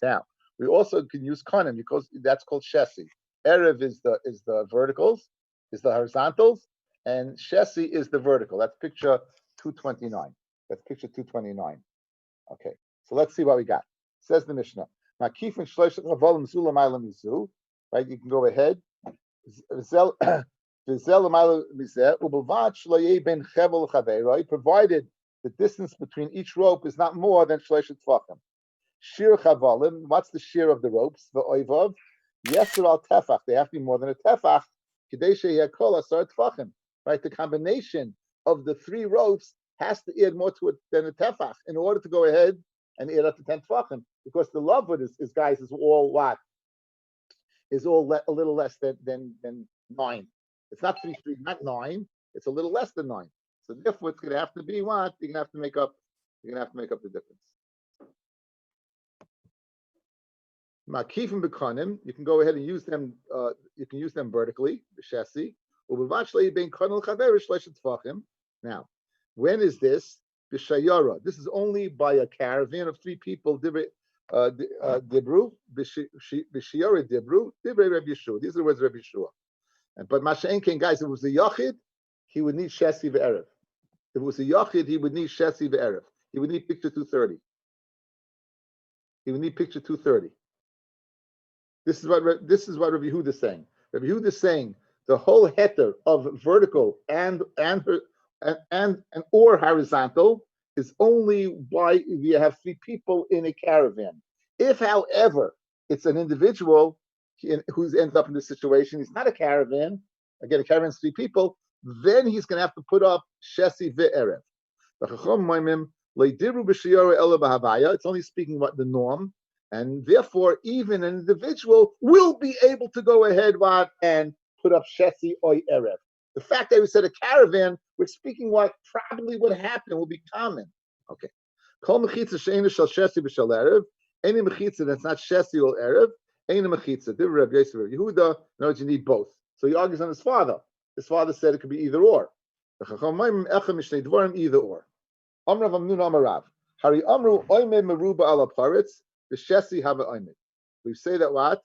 Now we also can use kanim because that's called shesi. Erev is the verticals, is the horizontals, and shesi is the vertical. That's picture 229. That's picture 229. Okay, so let's see what we got. Says the Mishnah. Right, you can go ahead. Provided the distance between each rope is not more than shleishet tefachim. Shir chavalim. What's the shear of the ropes? The oivav. Yeser al tefach. They have to be more than a tefach. Kidei sheyakol asar tefachim. Right, the combination of the 3 ropes has to add more to it than a tefach in order to go ahead and add up to 10 tefachim, because the lavud is all what? Is all a little less than 9. It's not 3, not 9. It's a little less than 9. So therefore, it's going to have to be what? You're going to have to make up. You're going to have to make up the difference. Makifim b'kanim. You can go ahead and use them. You can use them vertically. The chassis. Now, when is this? B'shayara. This is only by a caravan of 3 people. Dibru, b'shayara dibru, divrei Rabbi Yeshua. These are the words of Rabbi Yeshua. But Masha'enken, guys, if it was a yachid, he would need shesi ve'erev. If it was a yachid, he would need shesi ve'erev. He would need picture 230. He would need picture 230. This is what Rabbi Yehuda is saying. Rabbi Yehuda is saying the whole heter of vertical and or horizontal is only by you have 3 people in a caravan. If, however, it's an individual who ends up in this situation, he's not a caravan. Again, a caravan is 3 people. Then he's going to have to put up shesi ve'erev. It's only speaking about the norm, and therefore even an individual will be able to go ahead and put up shesi or erev. The fact that we said a caravan, we're speaking what probably would happen, will be common. Okay. Kol mechitza she'ena shel shesi b'shel erev. Any mechitza that's not shesi or erev. Any mechitza. Divrei Rabbi Yosef Yehuda. In other, you need both. So he argues on his father. His father said it could be either or. Either or. Amrav Amnun Amarav. Hari Amru Oime Meruba ala Paretz. B'shesi hava Oime. We say that what?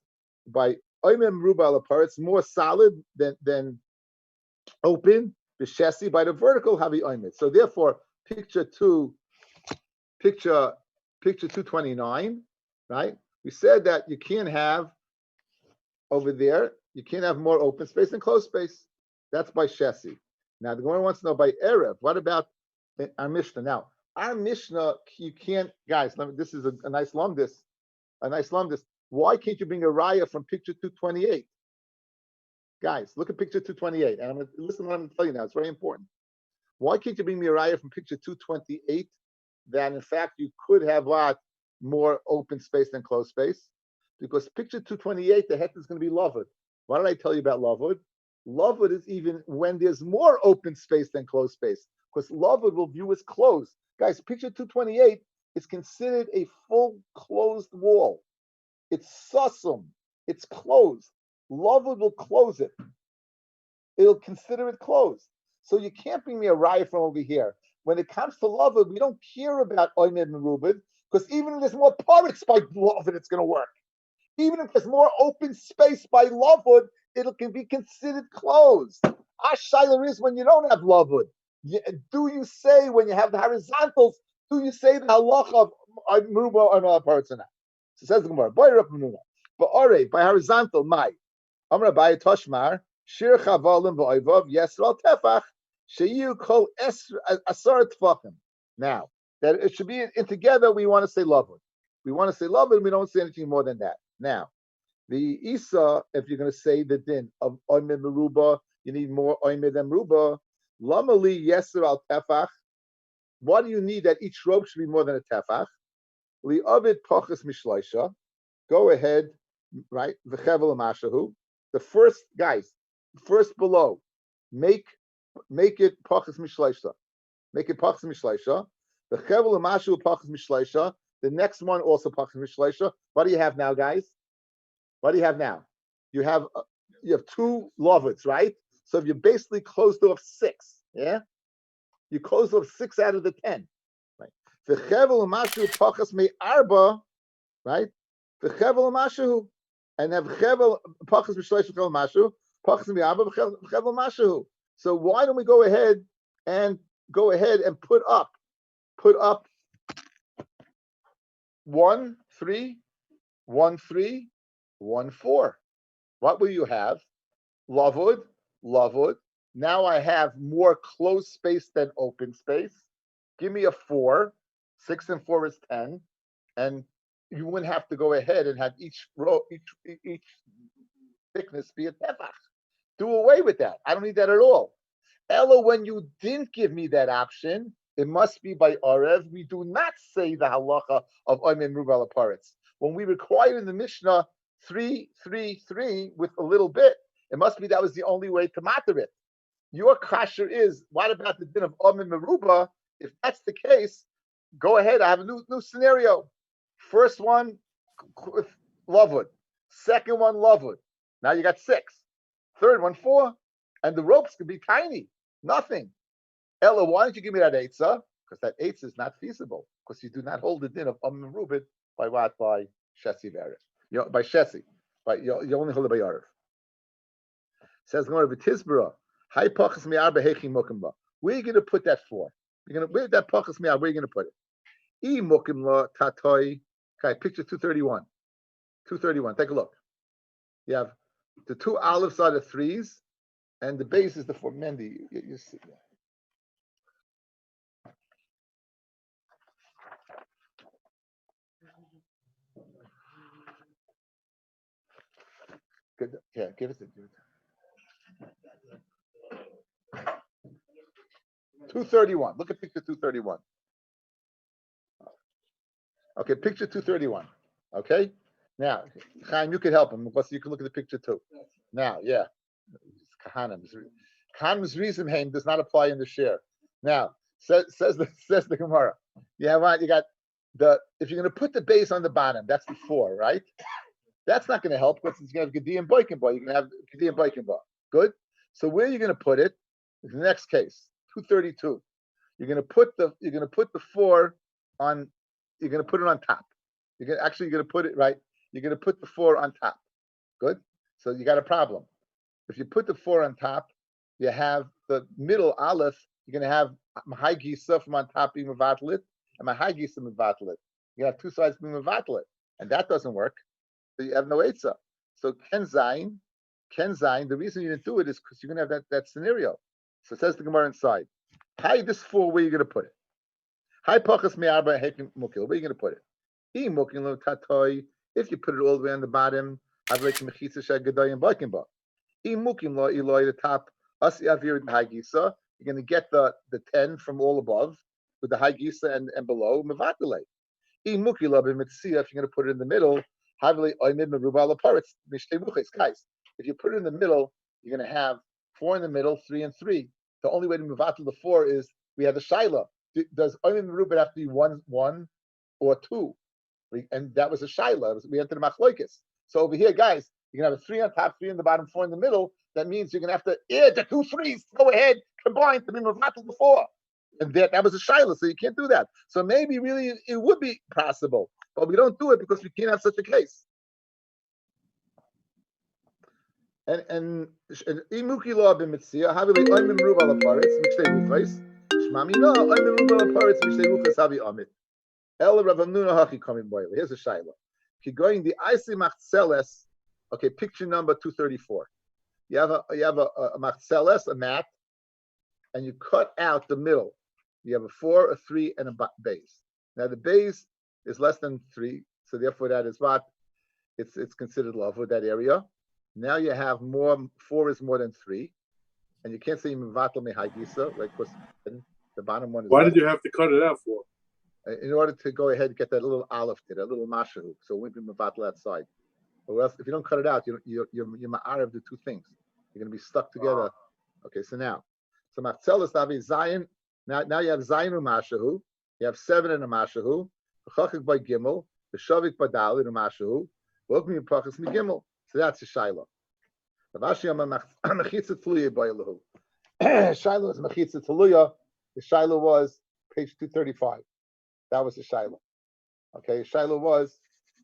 By Oime Meruba ala Paretz, more solid than open. B'shesi, by the vertical havi Oime. So therefore, picture 229, right? We said that you can't have over there, you can't have more open space than closed space. That's by shesi. Now the Gemara wants to know by erev. What about our Mishnah? Now our Mishnah, you can't, guys. This is a nice lumdis. A nice lumdis. Why can't you bring a raya from picture 228? Guys, look at picture 228, and listen to what I'm going to tell you now. It's very important. Why can't you bring me a raya from picture 228? That in fact you could have what more open space than closed space, because picture 228, the head is going to be lavud. Why did I tell you about lavud? Lavud is even when there's more open space than closed space, because lavud will view as closed. Guys, picture 228 is considered a full closed wall. It's susum. It's closed. Lavud will close it. It'll consider it closed. So you can't bring me a raya from over here. When it comes to lavud, we don't care about oimed and merubid, because even if there's more parts by lavud, it's going to work. Even if there's more open space by lavud, it can be considered closed. Ashayler is when you don't have lavud. Do you say when you have the horizontals? Do you say the halacha of meruba or not parts or not? So says the Gemara. Ba'ore, by horizontal, my. Amra by Toshmar, Shir Chavalim Ba'oivav, Yesral Tefach, Sheyu Kol Asar Tfachim. Now, that it should be in together, we want to say love it. We want to say love it, we don't say anything more than that. Now, the Isa, if you're going to say the din of Oimid Meruba, you need more Oimid than Meruba. Lamali Yeser al Tefach. Why do you need that each rope should be more than a Tefach? Li Ovid Pachas Mishleisha. Go ahead, right? V'chevel Amashahu. The first, guys, first below, make it Pachas Mishleisha. Make it Pachas Mishleisha. V'chevel Amashahu Pachas Mishleisha. The next one also Pachas Mishleisha. What do you have now, guys? What do you have now? You have two lovets, right? So if you basically closed off 6, yeah, you closed off 6 out of the 10, right? The chevel mashu pachas me arba, right? The chevel mashu, and have chevel pachas mishleish chevel mashu pachas me arba chevel mashu. So why don't we go ahead and put up 1 3 1 3 1 4. What will you have? Lavud. Now I have more closed space than open space. Give me a 4. 6 and 4 is 10. And you wouldn't have to go ahead and have each row, each thickness be a tefach. Do away with that. I don't need that at all. Ella, when you didn't give me that option, it must be by Arev. We do not say the halacha of Oimim Rubal Aparetz. When we require in the Mishnah 3, 3, 3 with a little bit, it must be that was the only way to matter it. Your kasher is, what about the din of Oimim Meruba? If that's the case, go ahead. I have a new scenario. First one, Lovewood. Second one, Lovewood. Now you got 6. Third one, 4. And the ropes could be tiny. Nothing. Ella, why don't you give me that eitzah? Because that eitzah is not feasible. Because you do not hold the din of Rubid by what? By Shesi Verev. By Shesi. You only hold it by Yarv. Says Gemara B'Tizbara, Hai Pachas Mi'arba Hechi Mukimba. Where are you going to put that for? Where that Pachas Mi'arba, where are you going to put it? I Mukimla Tatoi. Okay, picture 231. 231. Take a look. You have the 2 olives are the 3s, and the base is the 4. Mendy, you see. Good. Yeah, give it to 231. Look at picture 231. Okay, picture 231. Okay? Now, Chaim, you could help him because you can look at the picture too. Now, yeah. Kahanim's reason does not apply in the share. Now, says the Gemara. You got if you're going to put the base on the bottom, that's the 4, right? That's not going to help because it's going to have Gedi and Boikenba. You're going to have Gedi and Boikenba. Good? So where are you going to put it? The next case, 232. You're going to put the 4 on. You're going to put it on top. You're going to put it right. You're going to put the 4 on top. Good. So you got a problem. If you put the 4 on top, you have the middle aleph. You're going to have Mahai Gisa from on top being Mavatlit and Mahai Gisa Mavatlit. You have 2 sides being Mavatlit, and that doesn't work. So you have no Eitzah. So Ken Zayin, the reason you didn't do it is because you're going to have that scenario. So it says the Gemara inside. Hi, this 4, where are you going to put it? Hi, Pachas Me'arba Hekim Mukil. Where are you going to put it? If you put it all the way on the bottom, I've like Mechitza Shagaday and Bakimba. The top, you're going to get the 10 from all above with the high gisa and below. Mevatale. If you're going to put it in the middle, guys, if you put it in the middle, you're going to have 4 in the middle, 3 and 3. The only way to move out to the 4 is we have the shaila. Does Oimid Meruba have to be 1 or 2? And that was a shaila. We entered the machloikis. So over here, guys, you're going to have a 3 on top, 3 in the bottom, 4 in the middle. That means you're going to have to add the 2 3s. Go ahead, combine to be moved out to the 4. And that was a shaila, so you can't do that. So maybe really it would be possible, but we don't do it because we can't have such a case. And imuki law b'mitzia havi le oimim ruba la paritz mishtei ruchais shmami no oimim ruba la paritz mishtei ruchais havi amit el Rav Hamnuna hachi coming boil. Here's a shaila. Kigoyin the Isi Machzeles. Okay, picture number 234. You have a Machzeles, a mat, and you cut out the middle. You have a 4, a 3, and a base. Now the base is less than 3, so therefore that is what it's considered love with that area. Now you have more. 4 is more than 3, and you can't say mevatel mehagisa, right? Because the bottom one is. Why did you have to cut it out for? In order to go ahead and get that little aleph there, that little mashahu, so it won't be mevatel outside. Or else, if you don't cut it out, you're ma'arav the two things. You're going to be stuck together. Okay, so machzeles navi zayin. Now you have zayin u'mashahu. You have 7 in a mashahu. Chachik by gimel. The shavik by dalid u'mashahu. Welcome you pachas migimel. So that's the shaila. Ravashi amar mechitza tluya by elahu. Shaila was mechitza tluya. The shaila was page 235. That was the shaila. Okay, shaila was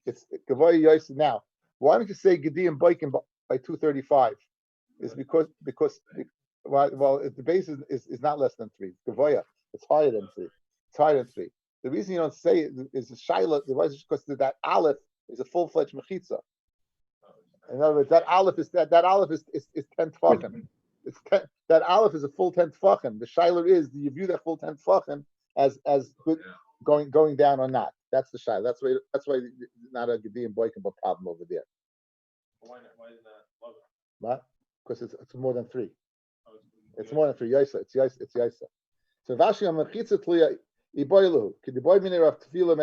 it's gavoy yos. Now, why don't you say gedi and baikin by 235? Is because the base is not less than 3. Gavoya, it's higher than 3. It's higher than 3. The reason you don't say it is the shaila. The reason is because that aleph is a full-fledged mechitza. In other words, that aleph is 10 tefachim. It's 10, that aleph is a full 10 tefachim. The shaila is, do you view that full 10 tefachim as good going down or not? That's the shaila. That's why not a gedi and boikin problem over there. Why is that lower? What? Because it's more than 3. It's more than 3. Yaisa. It's yaisa. So Vashi am mechitza tluya iboilu. Kidiboy miner of tefila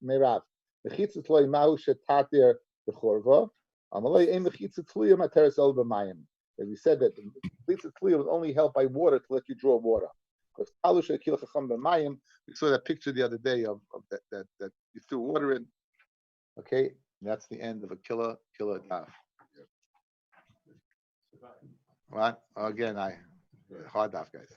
merav. Mechitza tluya mahu shetatir bechorva. Amalei ein mechitza tluya materes el b'mayim. As we said that the mechitza tluya was only helped by water to let you draw water. Because alu shekil chacham b'mayim. We saw that picture the other day of that you threw water in. Okay, and that's the end of a killer daf. Right? Again, hard daf, guys.